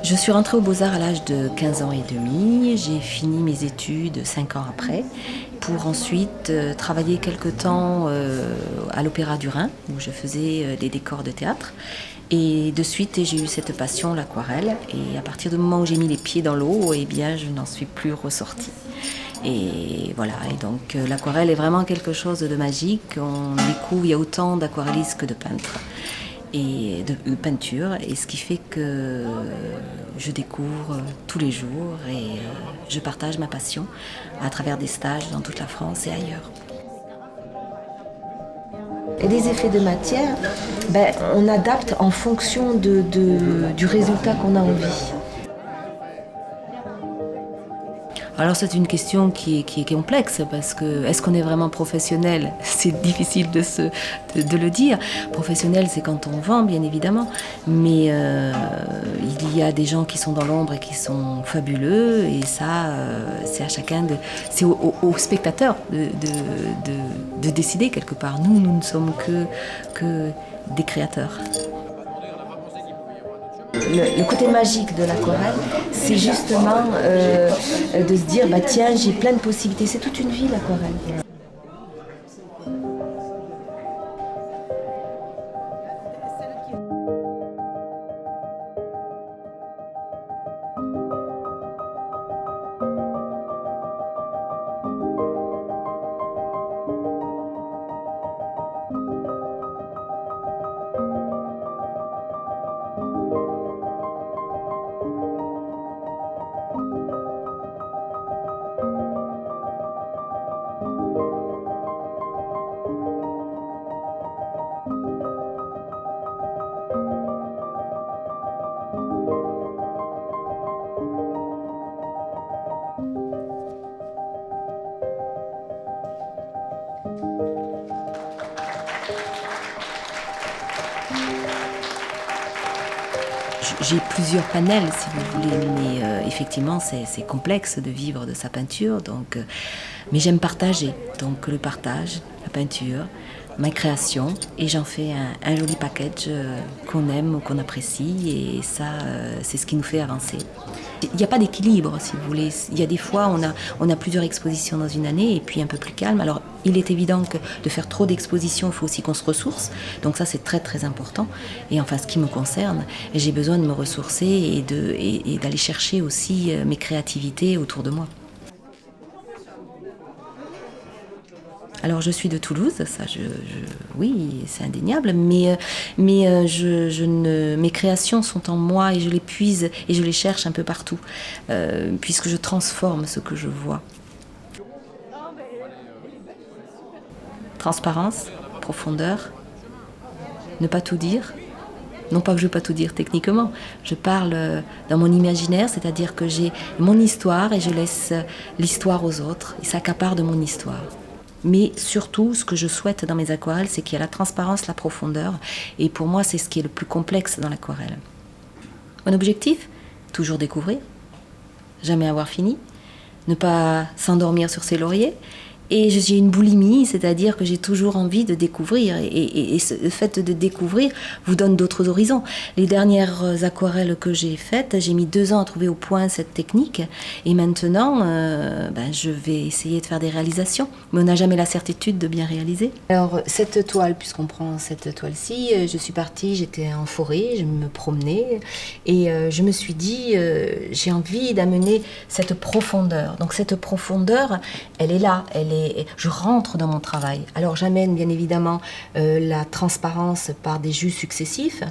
Je suis rentrée aux Beaux-Arts à l'âge de 15 ans et demi. J'ai fini mes études 5 ans après pour ensuite travailler quelque temps à l'Opéra du Rhin où je faisais des décors de théâtre. Et de suite, j'ai eu cette passion, l'aquarelle. Et à partir du moment où j'ai mis les pieds dans l'eau, eh bien, je n'en suis plus ressortie. Et voilà, et donc l'aquarelle est vraiment quelque chose de magique. On découvre, il y a autant d'aquarellistes que de peintres et de peinture, et ce qui fait que je découvre tous les jours et je partage ma passion à travers des stages dans toute la France et ailleurs. Et les effets de matière, on adapte en fonction du résultat qu'on a envie. Alors c'est une question qui est complexe parce que est-ce qu'on est vraiment professionnel? C'est difficile de le dire. Professionnel, c'est quand on vend, bien évidemment, mais il y a des gens qui sont dans l'ombre et qui sont fabuleux, et ça, c'est à chacun c'est au spectateur de décider quelque part. Nous ne sommes que des créateurs. Le côté magique de l'aquarelle, c'est justement de se dire, tiens, j'ai plein de possibilités. C'est toute une vie, l'aquarelle. J'ai plusieurs panels, si vous voulez, mais effectivement, c'est complexe de vivre de sa peinture. Donc, mais j'aime partager. Donc, le partage, la peinture, ma création, et j'en fais un joli package qu'on aime, qu'on apprécie, et ça, c'est ce qui nous fait avancer. Il n'y a pas d'équilibre, si vous voulez. Il y a des fois, on a plusieurs expositions dans une année, et puis un peu plus calme. Alors, il est évident que de faire trop d'expositions, il faut aussi qu'on se ressource. Donc ça, c'est très très important. Et enfin, ce qui me concerne, j'ai besoin de me ressourcer et d'aller chercher aussi mes créativités autour de moi. Alors je suis de Toulouse, ça, oui, c'est indéniable, mais mes créations sont en moi et je les puise et je les cherche un peu partout, puisque je transforme ce que je vois. Transparence, profondeur, ne pas tout dire. Non pas que je ne veux pas tout dire techniquement, je parle dans mon imaginaire, c'est-à-dire que j'ai mon histoire et je laisse l'histoire aux autres, ils s'accaparent de mon histoire. Mais surtout, ce que je souhaite dans mes aquarelles, c'est qu'il y a la transparence, la profondeur, et pour moi, c'est ce qui est le plus complexe dans l'aquarelle. Mon objectif, toujours découvrir, jamais avoir fini, ne pas s'endormir sur ses lauriers. Et j'ai une boulimie, c'est-à-dire que j'ai toujours envie de découvrir. Et le fait de découvrir vous donne d'autres horizons. Les dernières aquarelles que j'ai faites, j'ai mis 2 ans à trouver au point cette technique. Et maintenant, je vais essayer de faire des réalisations. Mais on n'a jamais la certitude de bien réaliser. Alors, cette toile, puisqu'on prend cette toile-ci, je suis partie, j'étais en forêt, je me promenais. Et je me suis dit, j'ai envie d'amener cette profondeur. Donc cette profondeur, elle est là, je rentre dans mon travail. Alors j'amène bien évidemment la transparence par des jus successifs,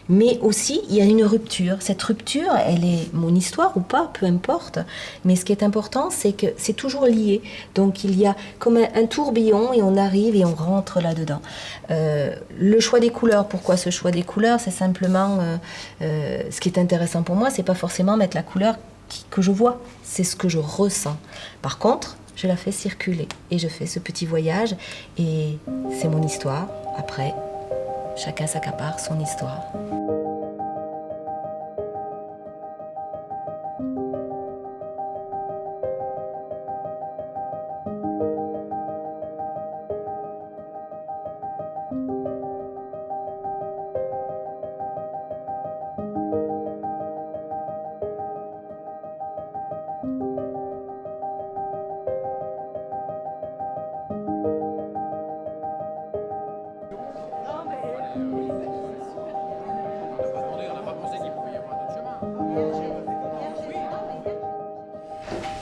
mais aussi il y a une rupture. Cette rupture, elle est mon histoire ou pas, peu importe, mais ce qui est important, c'est que c'est toujours lié. Donc il y a comme un tourbillon et on arrive et on rentre là-dedans. Le choix des couleurs, pourquoi ce choix des couleurs? C'est simplement, ce qui est intéressant pour moi, c'est pas forcément mettre la couleur que je vois, c'est ce que je ressens. Par contre, je la fais circuler et je fais ce petit voyage et c'est mon histoire. Après, chacun s'accapare son histoire.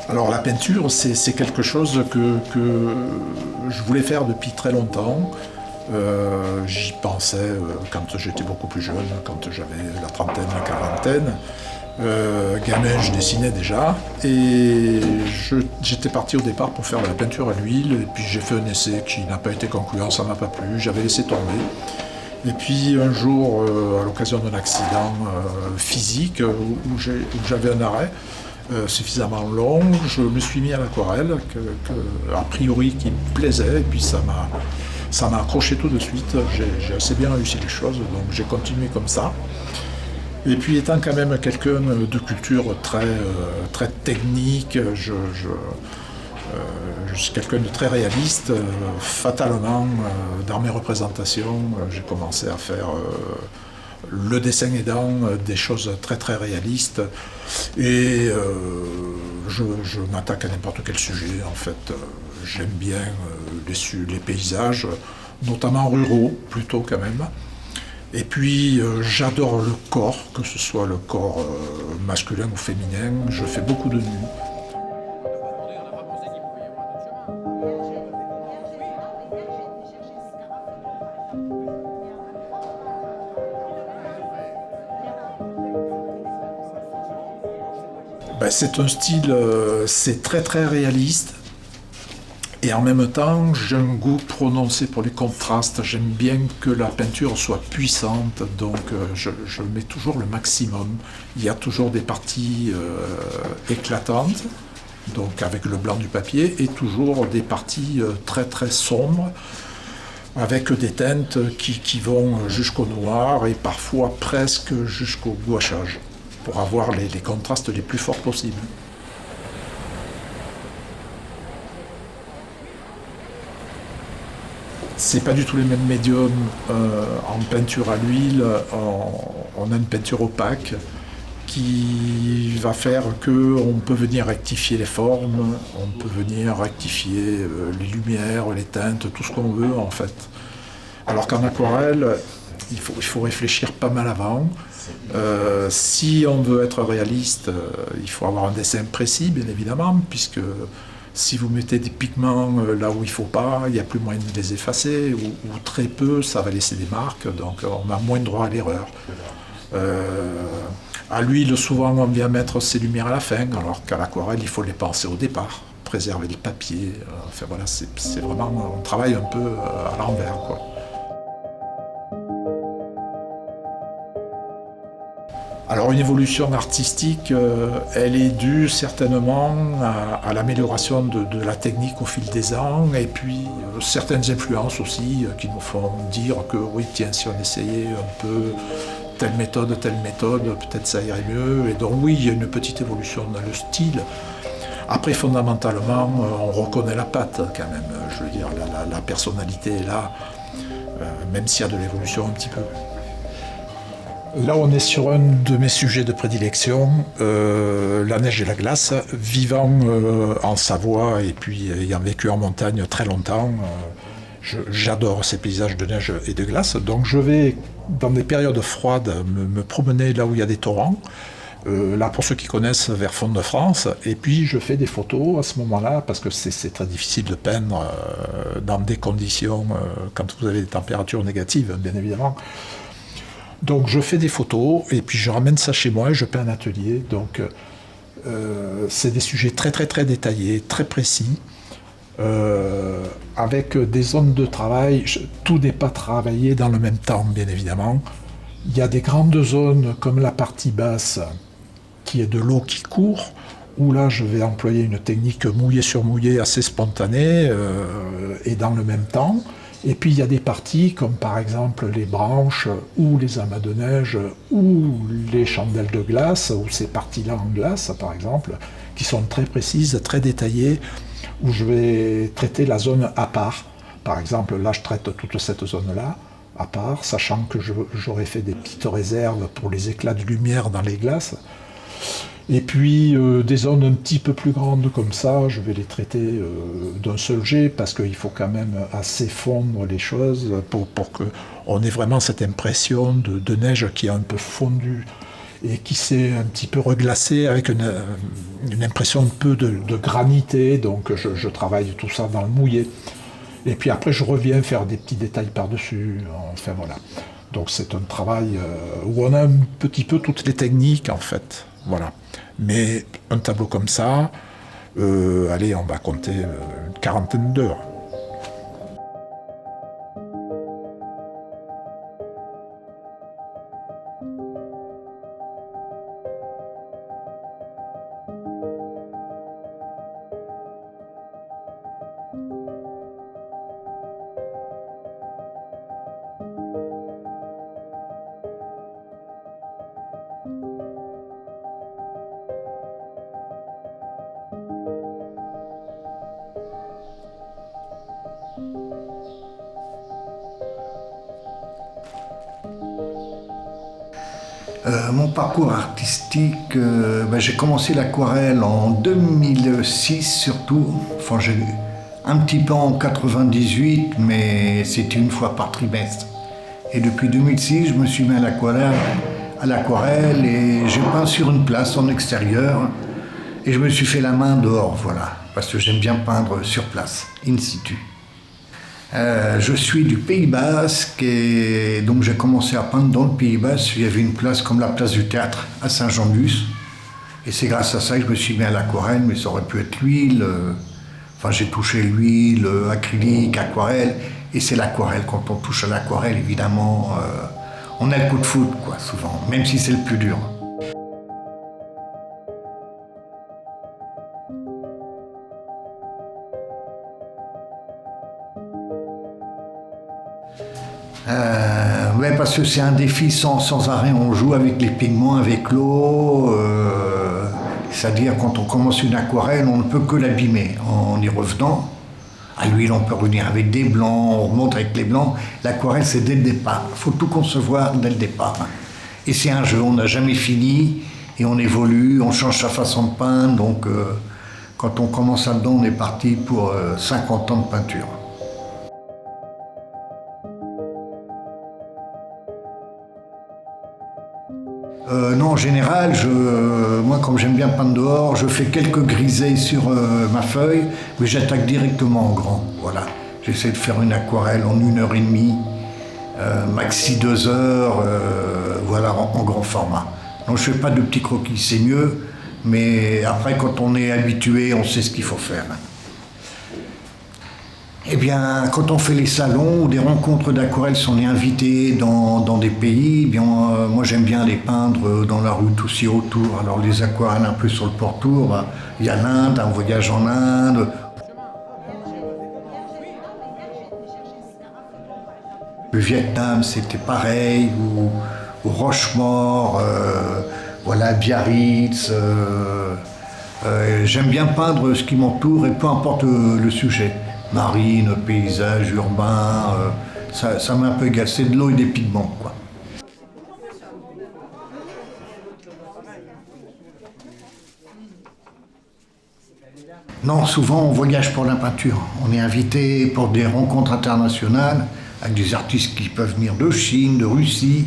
Alors la peinture, c'est quelque chose que je voulais faire depuis très longtemps. J'y pensais quand j'étais beaucoup plus jeune, quand j'avais la trentaine, la quarantaine. Gamin, je dessinais déjà. Et j'étais parti au départ pour faire de la peinture à l'huile. Et puis j'ai fait un essai qui n'a pas été concluant, ça m'a pas plu. J'avais laissé tomber. Et puis un jour, à l'occasion d'un accident physique où j'avais un arrêt, suffisamment long, je me suis mis à l'aquarelle, a priori qui me plaisait, et puis ça m'a accroché tout de suite. J'ai assez bien réussi les choses, donc j'ai continué comme ça. Et puis étant quand même quelqu'un de culture très technique, je suis quelqu'un de très réaliste. Fatalement, dans mes représentations, j'ai commencé à faire le dessin aidant, des choses très très réalistes. Et je m'attaque à n'importe quel sujet. En fait, j'aime bien les paysages, notamment ruraux, plutôt quand même. Et puis j'adore le corps, que ce soit le corps masculin ou féminin. Je fais beaucoup de nus. Ben, c'est un style, c'est très très réaliste. Et en même temps, j'ai un goût prononcé pour les contrastes. J'aime bien que la peinture soit puissante, donc je mets toujours le maximum. Il y a toujours des parties éclatantes, donc avec le blanc du papier, et toujours des parties très très sombres, avec des teintes qui vont jusqu'au noir et parfois presque jusqu'au gouachage, pour avoir les contrastes les plus forts possibles. C'est pas du tout les mêmes médiums. En peinture à l'huile, on a une peinture opaque qui va faire qu'on peut venir rectifier les formes, on peut venir rectifier les lumières, les teintes, tout ce qu'on veut en fait. Alors qu'en aquarelle, il faut réfléchir pas mal avant. Si on veut être réaliste, il faut avoir un dessin précis, bien évidemment, puisque si vous mettez des pigments là où il ne faut pas, il n'y a plus moyen de les effacer, ou très peu, ça va laisser des marques, donc on a moins droit à l'erreur. À l'huile, souvent, on vient mettre ses lumières à la fin, alors qu'à l'aquarelle, il faut les penser au départ, préserver le papier. Enfin voilà, c'est vraiment, on travaille un peu à l'envers, quoi. Alors une évolution artistique, elle est due certainement à l'amélioration de la technique au fil des ans, et puis certaines influences aussi qui nous font dire que oui, tiens, si on essayait un peu telle méthode, peut-être ça irait mieux. Et donc oui, il y a une petite évolution dans le style. Après, fondamentalement, on reconnaît la patte quand même. Je veux dire, la personnalité est là, même s'il y a de l'évolution un petit peu. Là, on est sur un de mes sujets de prédilection, la neige et la glace. Vivant en Savoie et puis ayant vécu en montagne très longtemps, j'adore ces paysages de neige et de glace. Donc je vais, dans des périodes froides, me promener là où il y a des torrents. Là, pour ceux qui connaissent, vers Font-de-France. Et puis je fais des photos à ce moment-là, parce que c'est très difficile de peindre dans des conditions, quand vous avez des températures négatives, bien évidemment. Donc je fais des photos et puis je ramène ça chez moi et je peins un atelier. Donc c'est des sujets très très très détaillés, très précis, avec des zones de travail. Tout n'est pas travaillé dans le même temps, bien évidemment. Il y a des grandes zones comme la partie basse qui est de l'eau qui court, où là je vais employer une technique mouillé sur mouillé assez spontanée et dans le même temps. Et puis il y a des parties comme par exemple les branches ou les amas de neige ou les chandelles de glace, ou ces parties-là en glace par exemple, qui sont très précises, très détaillées, où je vais traiter la zone à part. Par exemple, là je traite toute cette zone-là à part, sachant que j'aurais fait des petites réserves pour les éclats de lumière dans les glaces. Et puis des zones un petit peu plus grandes comme ça, je vais les traiter d'un seul jet, parce qu'il faut quand même assez fondre les choses pour qu'on ait vraiment cette impression de neige qui a un peu fondu. et qui s'est un petit peu reglacé avec une impression un peu de granité, donc je travaille tout ça dans le mouillé. Et puis après je reviens faire des petits détails par-dessus, enfin voilà. Donc c'est un travail où on a un petit peu toutes les techniques en fait, voilà. Mais un tableau comme ça, allez, on va compter une quarantaine d'heures. Mon parcours artistique, j'ai commencé l'aquarelle en 2006 surtout. Enfin, j'ai un petit peu en 98, mais c'était une fois par trimestre. Et depuis 2006, je me suis mis à l'aquarelle et j'ai peint sur une place en extérieur. Et je me suis fait la main dehors, voilà, parce que j'aime bien peindre sur place, in situ. Je suis du Pays Basque et donc j'ai commencé à peindre dans le Pays Basque. Il y avait une place comme la place du Théâtre à Saint-Jean-de-Luz. Et c'est grâce à ça que je me suis mis à l'aquarelle, mais ça aurait pu être l'huile. Enfin, j'ai touché l'huile, acrylique, aquarelle. Et c'est l'aquarelle. Quand on touche à l'aquarelle, évidemment, on a le coup de foudre, quoi, souvent, même si c'est le plus dur. Parce que c'est un défi sans arrêt, on joue avec les pigments, avec l'eau, c'est-à-dire quand on commence une aquarelle, on ne peut que l'abîmer en y revenant. À l'huile, on peut revenir avec des blancs, on remonte avec les blancs. L'aquarelle, c'est dès le départ, il faut tout concevoir dès le départ. Et c'est un jeu, on n'a jamais fini, et on évolue, on change sa façon de peindre, donc quand on commence là-dedans, on est parti pour 50 ans de peinture. Non, en général, moi, comme j'aime bien peindre dehors, je fais quelques grisets sur ma feuille, mais j'attaque directement en grand. Voilà. J'essaie de faire une aquarelle en 1h30, maxi 2 heures, voilà, en grand format. Donc je ne fais pas de petits croquis, c'est mieux, mais après, quand on est habitué, on sait ce qu'il faut faire. Eh bien, quand on fait les salons ou des rencontres d'aquarelle, si on est invité dans des pays, eh bien, moi j'aime bien les peindre dans la rue tout aussi autour. Alors les aquarelles un peu sur le pourtour, il y a l'Inde, un voyage en Inde. Le Vietnam, c'était pareil, ou Rochemort, voilà, Biarritz. J'aime bien peindre ce qui m'entoure et peu importe le sujet. Marine, paysage, urbain, ça m'a un peu égal, c'est de l'eau et des pigments, quoi. Non, souvent on voyage pour la peinture. On est invité pour des rencontres internationales avec des artistes qui peuvent venir de Chine, de Russie,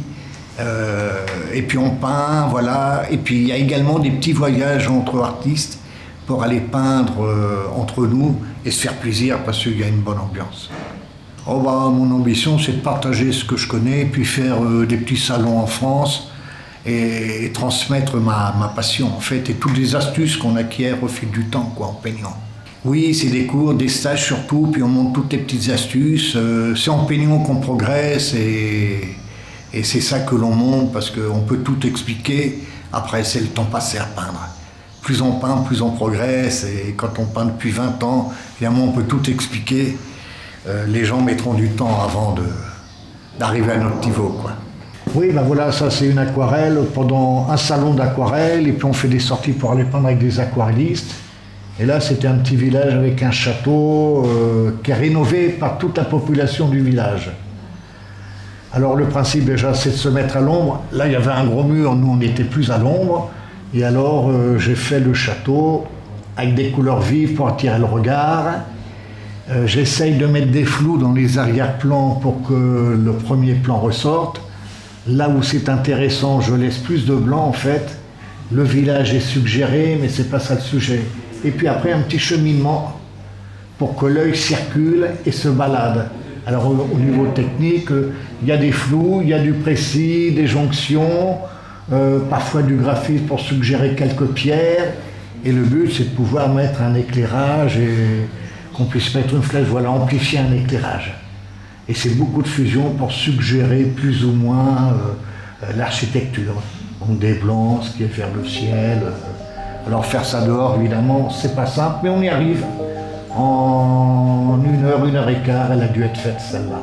et puis on peint, voilà. Et puis il y a également des petits voyages entre artistes pour aller peindre entre nous et se faire plaisir parce qu'il y a une bonne ambiance. Mon ambition, c'est de partager ce que je connais, puis faire des petits salons en France et transmettre ma passion, en fait, et toutes les astuces qu'on acquiert au fil du temps, quoi, en peignant. Oui, c'est des cours, des stages surtout, puis on montre toutes les petites astuces. C'est en peignant qu'on progresse et c'est ça que l'on montre parce qu'on peut tout expliquer. Après, c'est le temps passé à peindre. Plus on peint, plus on progresse, et quand on peint depuis 20 ans, évidemment, on peut tout expliquer. Les gens mettront du temps avant d'arriver à notre niveau, quoi. Oui, voilà, ça c'est une aquarelle pendant un salon d'aquarelle, et puis on fait des sorties pour aller peindre avec des aquarellistes. Et là, c'était un petit village avec un château qui est rénové par toute la population du village. Alors le principe déjà, c'est de se mettre à l'ombre. Là, il y avait un gros mur, nous on n'était plus à l'ombre. Et alors, j'ai fait le château avec des couleurs vives pour attirer le regard. J'essaye de mettre des flous dans les arrière-plans pour que le premier plan ressorte. Là où c'est intéressant, je laisse plus de blanc en fait. Le village est suggéré, mais c'est pas ça le sujet. Et puis après, un petit cheminement pour que l'œil circule et se balade. Alors au niveau technique, il y a des flous, il y a du précis, des jonctions, parfois du graphisme pour suggérer quelques pierres. Et le but, c'est de pouvoir mettre un éclairage et qu'on puisse mettre une flèche, voilà, amplifier un éclairage. Et c'est beaucoup de fusion pour suggérer plus ou moins l'architecture. Donc des blancs, ce qui est vers le ciel. Alors faire ça dehors, évidemment, c'est pas simple, mais on y arrive. En 1 heure, 1 heure et quart, elle a dû être faite celle-là.